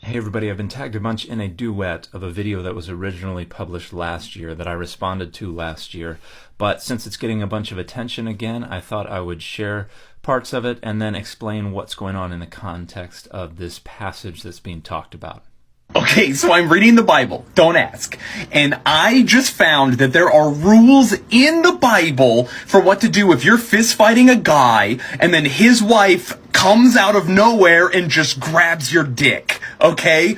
Hey everybody, I've been tagged a bunch in a duet of a video that was originally published last year that I responded to last year, but since it's getting a bunch of attention again, I thought I would share parts of it and then explain what's going on in the context of this passage that's being talked about. Okay, so I'm reading the Bible, don't ask, and I just found that there are rules in the Bible for what to do if you're fist fighting a guy and then his wife comes out of nowhere and just grabs your dick, okay?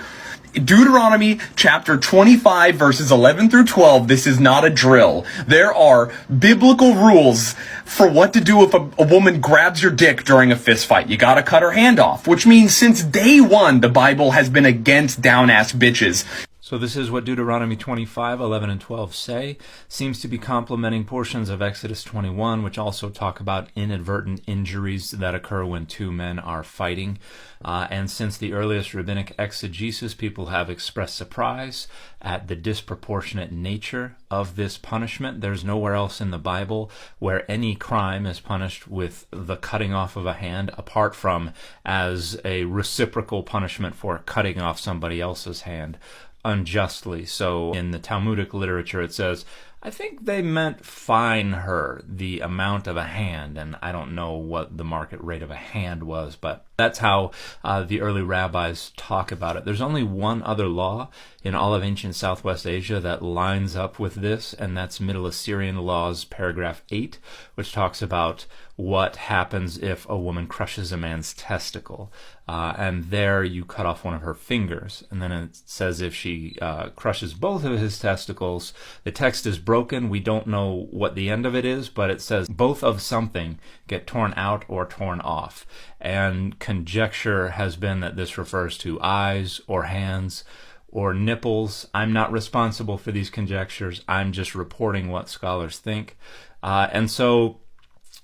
Deuteronomy chapter 25 verses 11 through 12, this is not a drill. There are biblical rules for what to do if a woman grabs your dick during a fist fight. You gotta cut her hand off, which means since day one, the Bible has been against down-ass bitches. So this is what Deuteronomy 25, 11, and 12 say. Seems to be complementing portions of Exodus 21, which also talk about inadvertent injuries that occur when two men are fighting. And since the earliest rabbinic exegesis, people have expressed surprise at the disproportionate nature of this punishment. There's nowhere else in the Bible where any crime is punished with the cutting off of a hand, apart from as a reciprocal punishment for cutting off somebody else's hand unjustly. So in the Talmudic literature it says, I think they meant fine her the amount of a hand, and I don't know what the market rate of a hand was, but that's how the early rabbis talk about it. There's only one other law in all of ancient Southwest Asia that lines up with this, and that's Middle Assyrian Laws, paragraph 8, which talks about what happens if a woman crushes a man's testicle. And there you cut off one of her fingers. And then it says if she crushes both of his testicles, the text is broken. We don't know what the end of it is, but it says both of something get torn out or torn off. And conjecture has been that this refers to eyes or hands or nipples. I'm not responsible for these conjectures. I'm just reporting what scholars think. And so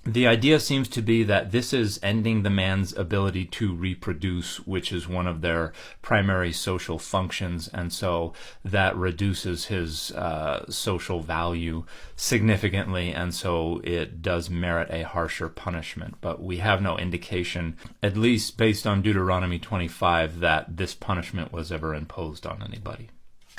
the idea seems to be that this is ending the man's ability to reproduce, which is one of their primary social functions, and so that reduces his social value significantly, and so it does merit a harsher punishment. But we have no indication, at least based on Deuteronomy 25, that this punishment was ever imposed on anybody.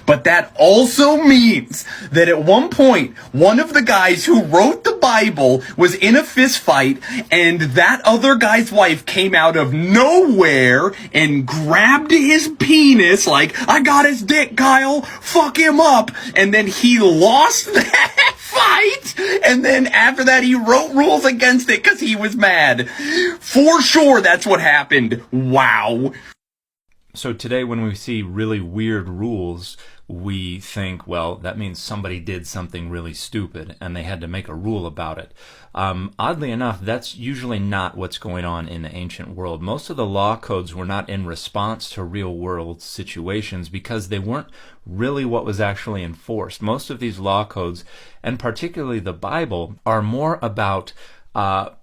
But that also means that at one point, one of the guys who wrote the Bible was in a fist fight, and that other guy's wife came out of nowhere and grabbed his penis like, I got his dick, Kyle, fuck him up. And then he lost that fight, and then after that he wrote rules against it because he was mad. For sure, that's what happened. Wow. So today when we see really weird rules, we think, well, that means somebody did something really stupid and they had to make a rule about it. Oddly enough, that's usually not what's going on in the ancient world. Most of the law codes were not in response to real-world situations because they weren't really what was actually enforced. Most of these law codes, and particularly the Bible, are more about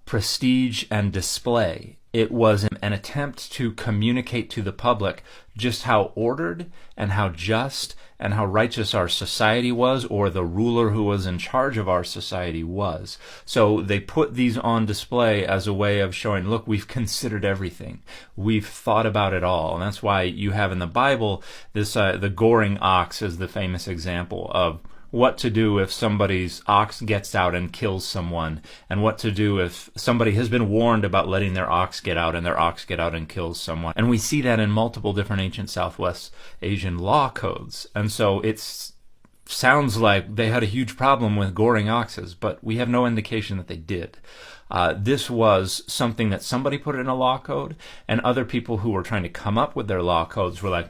prestige and display. It was an attempt to communicate to the public just how ordered and how just and how righteous our society was, or the ruler who was in charge of our society was. So they put these on display as a way of showing, look, we've considered everything. We've thought about it all. And that's why you have in the Bible this the goring ox is the famous example of what to do if somebody's ox gets out and kills someone, and what to do if somebody has been warned about letting their ox get out and their ox get out and kills someone. And we see that in multiple different ancient Southwest Asian law codes. And so it sounds like they had a huge problem with goring oxes, but we have no indication that they did. This was something that somebody put in a law code, and other people who were trying to come up with their law codes were like,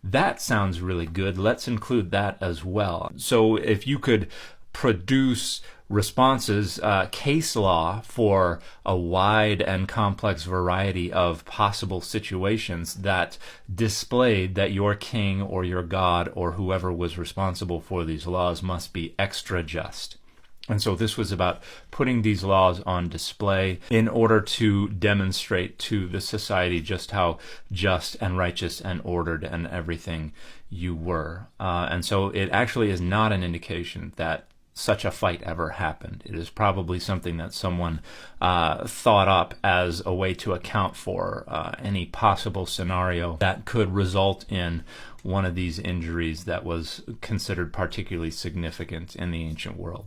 that sounds really good, let's include that as well. So if you could produce responses, case law for a wide and complex variety of possible situations that displayed that your king or your god or whoever was responsible for these laws must be extra just. And so this was about putting these laws on display in order to demonstrate to the society just how just and righteous and ordered and everything you were. And so it actually is not an indication that such a fight ever happened. It is probably something that someone thought up as a way to account for any possible scenario that could result in one of these injuries that was considered particularly significant in the ancient world.